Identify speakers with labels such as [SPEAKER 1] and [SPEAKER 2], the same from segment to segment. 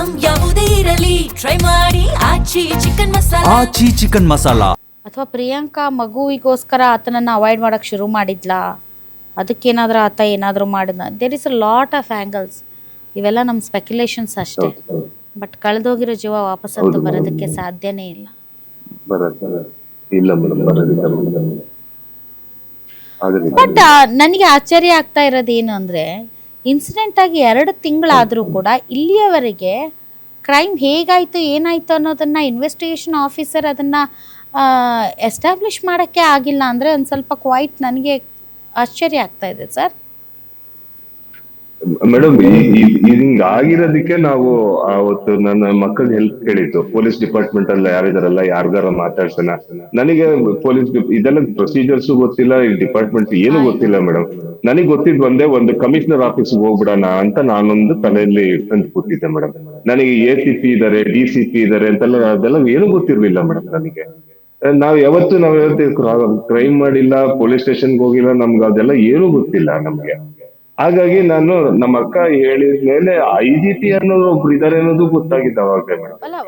[SPEAKER 1] Item ಯಾವುದೇ ಇರಲಿ try ಮಾಡಿ ಆಚಿ ಚಿಕನ್ ಮಸಾಲಾ.
[SPEAKER 2] ಅಥವಾ ಪ್ರಿಯಾಂಕಾ ಮಗುವಿಗೋಸ್ಕರ ಆತನನ್ನು ಅವಾಯ್ಡ್ ಮಾಡೋಕ್ಕೆ ಶುರು ಮಾಡಿದ್ಲಾ, ಅದಕ್ಕೇನಾದರೂ ಆತ ಏನಾದರೂ ಮಾಡಿದ. There is a lot of angles. ಇವೆಲ್ಲ ನಮ್ಮ ಸ್ಪೆಕ್ಯುಲೇಷನ್ಸ್ ಅಷ್ಟೇ. ಬಟ್ ಕಳೆದೋಗಿರೋ ಜೀವ ವಾಪಸ್ಸಂತೂ ಬರೋದಕ್ಕೆ ಸಾಧ್ಯನೇ ಇಲ್ಲ. ಬಟ್ ನನಗೆ ಆಶ್ಚರ್ಯ ಆಗ್ತಾ ಇರೋದೇನು ಅಂದರೆ, ಇನ್ಸಿಡೆಂಟ್ ಆಗಿ 2 ತಿಂಗಳಾದರೂ ಕೂಡ ಇಲ್ಲಿಯವರೆಗೆ ಕ್ರೈಮ್ ಹೇಗಾಯಿತು ಏನಾಯಿತು ಅನ್ನೋದನ್ನು ಇನ್ವೆಸ್ಟಿಗೇಷನ್ ಆಫೀಸರ್ ಅದನ್ನು ಎಸ್ಟಾಬ್ಲಿಷ್ ಮಾಡೋಕ್ಕೆ ಆಗಿಲ್ಲ ಅಂದರೆ ಒಂದು ಸ್ವಲ್ಪ ಕ್ವೈಟ್ ನನಗೆ ಆಶ್ಚರ್ಯ ಆಗ್ತಾ ಇದೆ ಸರ್.
[SPEAKER 3] ಮೇಡಮ್, ಹಿಂಗ ಆಗಿರೋದಕ್ಕೆ ನಾವು ಅವತ್ತು ನನ್ನ ಮಕ್ಕಳ ಹೆಲ್ಪ್ ಕೇಳಿತ್ತು. ಪೊಲೀಸ್ ಡಿಪಾರ್ಟ್ಮೆಂಟ್ ಅಲ್ಲಿ ಯಾರಿದಾರಲ್ಲ, ಯಾರಿಗಾರ ಮಾತಾಡ್ಸೋಣ. ನನಗೆ ಪೊಲೀಸ್ ಇದೆಲ್ಲ ಪ್ರೊಸೀಜರ್ಸ್ ಗೊತ್ತಿಲ್ಲ, ಈ ಡಿಪಾರ್ಟ್ಮೆಂಟ್ ಏನು ಗೊತ್ತಿಲ್ಲ ಮೇಡಮ್. ನನಗೆ ಗೊತ್ತಿದ್ ಒಂದು ಕಮಿಷನರ್ ಆಫೀಸ್ಗೆ ಹೋಗ್ಬಿಡೋಣ ಅಂತ ನಾನೊಂದು ತಲೆಯಲ್ಲಿ ಇಟ್ಕೊಂಡು ಕೂತಿದ್ದೆ ಮೇಡಮ್. ನನಗೆ ACP ಇದಾರೆ, DCP ಇದಾರೆ ಅಂತೆಲ್ಲ ಅದೆಲ್ಲ ಏನು ಗೊತ್ತಿರ್ಲಿಲ್ಲ ಮೇಡಮ್ ನನಗೆ. ನಾವ್ ಯಾವತ್ತು ಕ್ರೈಮ್ ಮಾಡಿಲ್ಲ, ಪೊಲೀಸ್ ಸ್ಟೇಷನ್ಗೆ ಹೋಗಿಲ್ಲ, ನಮ್ಗೆ ಅದೆಲ್ಲ ಏನು ಗೊತ್ತಿಲ್ಲ ನಮ್ಗೆ. ಹಾಗಾಗಿ ನಾನು ನಮ್ಮ ಅಕ್ಕ ಹೇಳಿದ ಮೇಲೆ IGP ಅನ್ನೋರು ಒಬ್ರು ಇದಾರೆ ಅನ್ನೋದು ಗೊತ್ತಾಗಿದ್ದ ಅವಾಗ.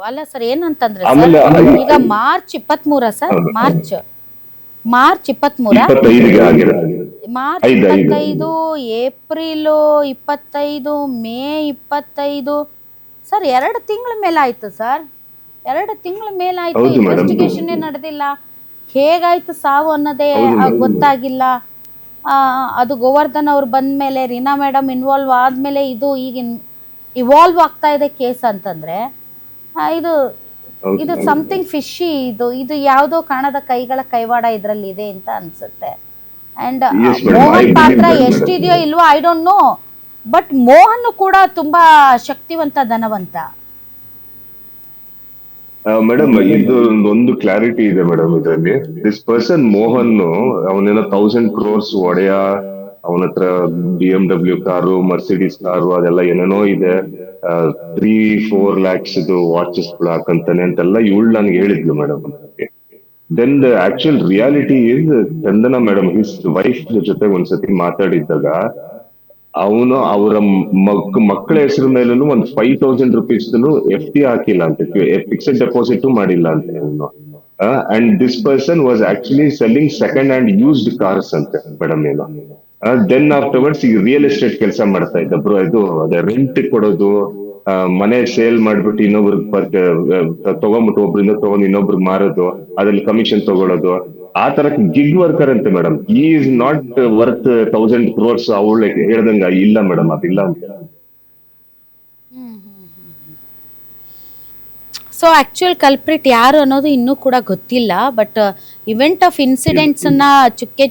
[SPEAKER 2] ಅಲ್ಲ ಸರ್, ಏನಂತಂದ್ರೆ ಈಗ March 23 sir, March 25, March 25, April 25, May 25 sir, 2 ತಿಂಗಳ ಮೇಲಾಯ್ತು ಸರ್. 2 ತಿಂಗಳ ಮೇಲಾಯ್ತು, ಇನ್ವೆಸ್ಟಿಗೇಷನ್ ನಡೆದಿಲ್ಲ. ಹೇಗಾಯ್ತು ಸಾವು ಅನ್ನೋದೇ ಗೊತ್ತಾಗಿಲ್ಲ. ಅದು ಗೋವರ್ಧನ್ ಅವ್ರು ಬಂದ ಮೇಲೆ, ರೀನಾ ಮೇಡಮ್ ಇನ್ವಾಲ್ವ್ ಆದಮೇಲೆ ಇದು ಈಗ ಇವಾಲ್ವ್ ಆಗ್ತಾ ಇದೆ ಕೇಸ್ ಅಂತಂದರೆ ಇದು ಸಮಥಿಂಗ್ ಫಿಶಿ. ಇದು ಯಾವುದೋ ಕಾಣದ ಕೈಗಳ ಕೈವಾಡ ಇದರಲ್ಲಿ ಇದೆ ಅಂತ ಅನ್ಸುತ್ತೆ. ಆ್ಯಂಡ್ ಮೋಹನ್ ಪಾತ್ರ ಎಷ್ಟಿದೆಯೋ ಇಲ್ವೋ I don't know, but Mohan ಕೂಡ ತುಂಬ ಶಕ್ತಿವಂತ, ಧನವಂತ.
[SPEAKER 3] ಮೇಡಮ್, ಇದು ಒಂದು ಕ್ಲಾರಿಟಿ ಇದೆ ಮೇಡಮ್ ಇದರಲ್ಲಿ. ದಿಸ್ ಪರ್ಸನ್ ಮೋಹನ್, ಅವನೇನೋ 1000 crores ಒಡೆಯ, ಅವನ ಹತ್ರ BMW ಕಾರು, ಮರ್ಸಿಡೀಸ್ ಕಾರು, ಅದೆಲ್ಲ ಏನೇನೋ ಇದೆ. 3-4 lakhs ವಾಚಸ್ ಹಾಕಂತಾನೆ ಅಂತೆಲ್ಲ ಇವಳು ನನ್ಗೆ ಹೇಳಿದ್ಲು madam. Then the actual reality is, Chandana madam his wife ಜೊತೆ ಒಂದ್ಸತಿ ಮಾತಾಡಿದ್ದಾಗ ಅವನು ಅವರ ಮಕ್ಕಳ ಹೆಸರು ಮೇಲೂ ಒಂದು 5000 rupees FD ಹಾಕಿಲ್ಲ ಅಂತ, ಫಿಕ್ಸ್ಡ್ ಡೆಪಾಸಿಟ್ ಮಾಡಿಲ್ಲ ಅಂತ ಅವನು. And this person was actually selling second hand used cars ಅಂತೆ ಮೇಡಮ್. ಏನು ದೆನ್ ಆಫ್ಟರ್ವರ್ಡ್ಸ್ ಈಗ ರಿಯಲ್ ಎಸ್ಟೇಟ್ ಕೆಲಸ ಮಾಡ್ತಾ ಇದ್ದ. ಇದು ಅದೇ ರೆಂಟ್ ಕೊಡೋದು, ಮನೆ ಸೇಲ್ ಮಾಡ್ಬಿಟ್ಟು ಇನ್ನೊಬ್ರಿಗೆ ತಗೊಂಡ್ಬಿಟ್ಟು ಒಬ್ರಿಂದ ತಗೊಂಡು ಇನ್ನೊಬ್ರಿಗೆ ಮಾರೋದು, ಅದ್ರಲ್ಲಿ ಕಮಿಷನ್ ತಗೊಳ್ಳೋದು, ಆ ತರ ಗಿಗ್ ವರ್ಕರ್ ಅಂತೆ ಮೇಡಮ್. ಈ ಇಸ್ ನಾಟ್ ವರ್ತ್ 1000 crores ಅವಳು ಹೇಳ್ದಂಗ ಇಲ್ಲ ಮೇಡಮ್, ಅದಿಲ್ಲ ಅಂತ.
[SPEAKER 2] ಸೊ ಆಕ್ಚುಯಲ್ ಕಲ್ಪ್ರಿಟ್ ಯಾರು ಅನ್ನೋದು ಇನ್ನೂ ಕೂಡ ಗೊತ್ತಿಲ್ಲ. ಬಟ್ ಇವೆಂಟ್ ಆಫ್ ಇನ್ಸಿಡೆಂಟ್ಸನ್ನ ಚುಕ್ಕೆ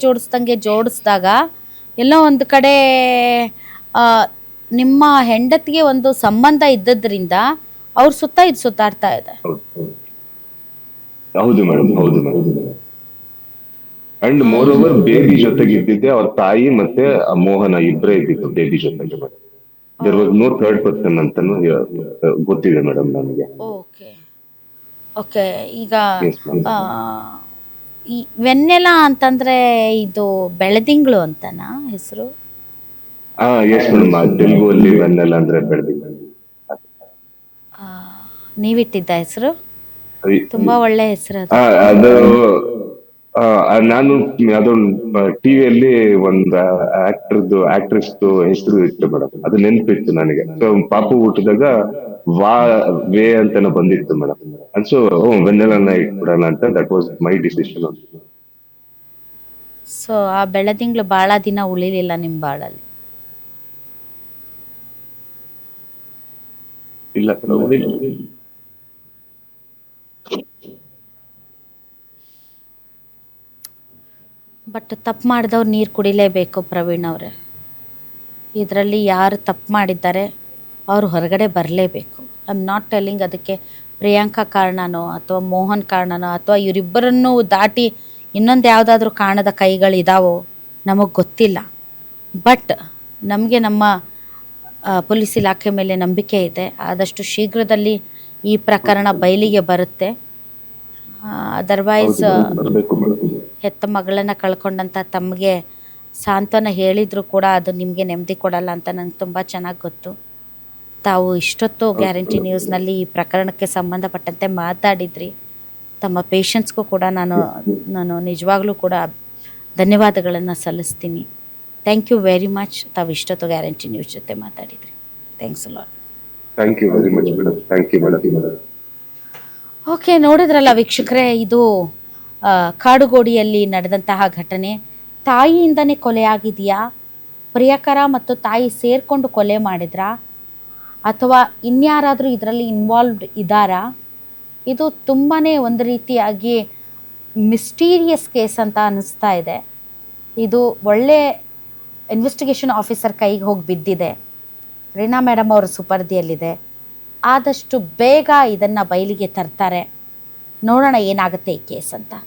[SPEAKER 2] ಜೋಡಿಸಿದಾಗ ಎಲ್ಲೋ ಒಂದು ಕಡೆ ನಿಮ್ಮ ಹೆಂಡತಿಗೆ ಒಂದು ಸಂಬಂಧ ಇದ್ದದ್ರಿಂದ ಅವ್ರ ಸುತ್ತ ಇದು ಸುತ್ತಾಡ್ತಾ ಇದೆ.
[SPEAKER 3] ಹೌದು ಮೇಡಮ್, ಹೌದು madam. And more over baby ಜೊತೆಗೆ ಇದ್ದಿದ್ದೆ ಅವ್ರ ತಾಯಿ ಮತ್ತೆ ಮೋಹನ ಇಬ್ಬರೇ ಇದ್ದಿದ್ದು ಬೇಬಿ ಜೊತೆಗೆ. There was no third person ಅಂತಾನು ಗೊತ್ತಿದೆ ಮೇಡಮ್ ನನಗೆ.
[SPEAKER 2] ಓಕೆ. ಈಗ ಈ ವೆನ್ನೆಲ ಅಂತಂದ್ರೆ ಇದು ಬೆಳದಿಂಗಳು ಅಂತನಾ ಹೆಸರು?
[SPEAKER 3] ಎಸ್ ಮೇಡಮ್, ತೆಲುಗು ಅಲ್ಲಿ ವೆನ್ನೆಲ ಅಂದ್ರೆ ಬೆಳದಿಂಗಳು.
[SPEAKER 2] ನೀವಿಟ್ಟಿದ್ದ ಹೆಸರು? ತುಂಬಾ ಒಳ್ಳೆ ಹೆಸರು
[SPEAKER 3] ಅದು. ನಾನು ಅದೊಂದು ಟಿವಿಯಲ್ಲಿ ಒಂದು ಆಕ್ಟ್ರೆಸ್ ಹೆಸರು ಇತ್ತು ಮೇಡಮ್, ಅದು ನೆನಪಿತ್ತು ನನಗೆ. ಸೊ ಪಾಪು ಹುಟ್ಟಿದಾಗ ವೇ ಅಂತಾನೆ ಬಂದಿತ್ತು ಮೇಡಮ್. ಸೊ ವೆನ್ನೆಲನ್ನ ಇಟ್ಬಿಡೋಣ ಅಂತ, that was my decision.
[SPEAKER 2] So ಆ ಬೆಳದಿಂಗಳು ಬಹಳ ದಿನ ಉಳಿಲಿಲ್ಲ ನಿಮ್ ಬಾಳಲ್ಲಿ?
[SPEAKER 3] ಇಲ್ಲ,
[SPEAKER 2] ಬಟ್ ತಪ್ಪು ಮಾಡಿದವ್ರು ನೀರು ಕುಡಿಲೇಬೇಕು ಪ್ರವೀಣ್ ಅವರೇ. ಇದರಲ್ಲಿ ಯಾರು ತಪ್ಪು ಮಾಡಿದ್ದಾರೆ ಅವರು ಹೊರಗಡೆ ಬರಲೇಬೇಕು. ಐ ಆಮ್ ನಾಟ್ ಟೆಲ್ಲಿಂಗ್ ಅದಕ್ಕೆ ಪ್ರಿಯಾಂಕಾ ಕಾರಣನೋ ಅಥವಾ ಮೋಹನ್ ಕಾರಣನೋ ಅಥವಾ ಇವರಿಬ್ಬರನ್ನು ದಾಟಿ ಇನ್ನೊಂದು ಯಾವುದಾದ್ರೂ ಕಾಣದ ಕೈಗಳಿದಾವೋ ನಮಗೆ ಗೊತ್ತಿಲ್ಲ. ಬಟ್ ನಮಗೆ ನಮ್ಮ ಪೊಲೀಸ್ ಇಲಾಖೆ ಮೇಲೆ ನಂಬಿಕೆ ಇದೆ. ಆದಷ್ಟು ಶೀಘ್ರದಲ್ಲಿ ಈ ಪ್ರಕರಣ ಬಯಲಿಗೆ ಬರುತ್ತೆ. ಅದರ್ವೈಸ್ ಹೆತ್ತ ಮಗಳನ್ನು ಕಳ್ಕೊಂಡಂಥ ತಮಗೆ ಸಾಂತ್ವನ ಹೇಳಿದರೂ ಕೂಡ ಅದು ನಿಮಗೆ ನೆಮ್ಮದಿ ಕೊಡಲ್ಲ ಅಂತ ನನಗೆ ತುಂಬ ಚೆನ್ನಾಗಿ ಗೊತ್ತು. ತಾವು ಇಷ್ಟೊತ್ತು ಗ್ಯಾರಂಟಿ ನ್ಯೂಸ್ನಲ್ಲಿ ಈ ಪ್ರಕರಣಕ್ಕೆ ಸಂಬಂಧಪಟ್ಟಂತೆ ಮಾತಾಡಿದ್ರಿ. ತಮ್ಮ ಪೇಷನ್ಸ್ಗೂ ಕೂಡ ನಾನು ನಿಜವಾಗ್ಲೂ ಕೂಡ ಧನ್ಯವಾದಗಳನ್ನು ಸಲ್ಲಿಸ್ತೀನಿ. Thank you very much. ತಾವು ಇಷ್ಟೊತ್ತು ಗ್ಯಾರಂಟಿ ನ್ಯೂಸ್ ಜೊತೆ ಮಾತಾಡಿದ್ರಿ. Thanks lot.
[SPEAKER 3] Thank you very much madam. Thank you madam.
[SPEAKER 2] Okay, ನೋಡಿದ್ರಲ್ಲ ವೀಕ್ಷಕರೇ, ಇದು ಕಾಡುಗೋಡಿಯಲ್ಲಿ ನಡೆದಂತಹ ಘಟನೆ. ತಾಯಿಯಿಂದನೇ ಕೊಲೆಯಾಗಿದೆಯಾ, ಪ್ರಿಯಕರ ಮತ್ತು ತಾಯಿ ಸೇರಿಕೊಂಡು ಕೊಲೆ ಮಾಡಿದ್ರಾ, ಅಥವಾ ಇನ್ಯಾರಾದರೂ ಇದರಲ್ಲಿ ಇನ್ವಾಲ್ವ್ಡ್ ಇದ್ದಾರಾ? ಇದು ತುಂಬಾ ಒಂದು ರೀತಿಯಾಗಿ ಮಿಸ್ಟೀರಿಯಸ್ ಕೇಸ್ ಅಂತ ಅನ್ನಿಸ್ತಾ ಇದೆ. ಇದು ಒಳ್ಳೆ ಇನ್ವೆಸ್ಟಿಗೇಷನ್ ಆಫೀಸರ್ ಕೈಗೆ ಹೋಗಿ ಬಿದ್ದಿದೆ. ರೀನಾ ಮೇಡಮ್ ಅವರ ಸುಪರ್ದಿಯಲ್ಲಿದೆ. ಆದಷ್ಟು ಬೇಗ ಇದನ್ನು ಬಯಲಿಗೆ ತರ್ತಾರೆ. ನೋಡೋಣ ಏನಾಗುತ್ತೆ ಈ ಕೇಸ್ ಅಂತ.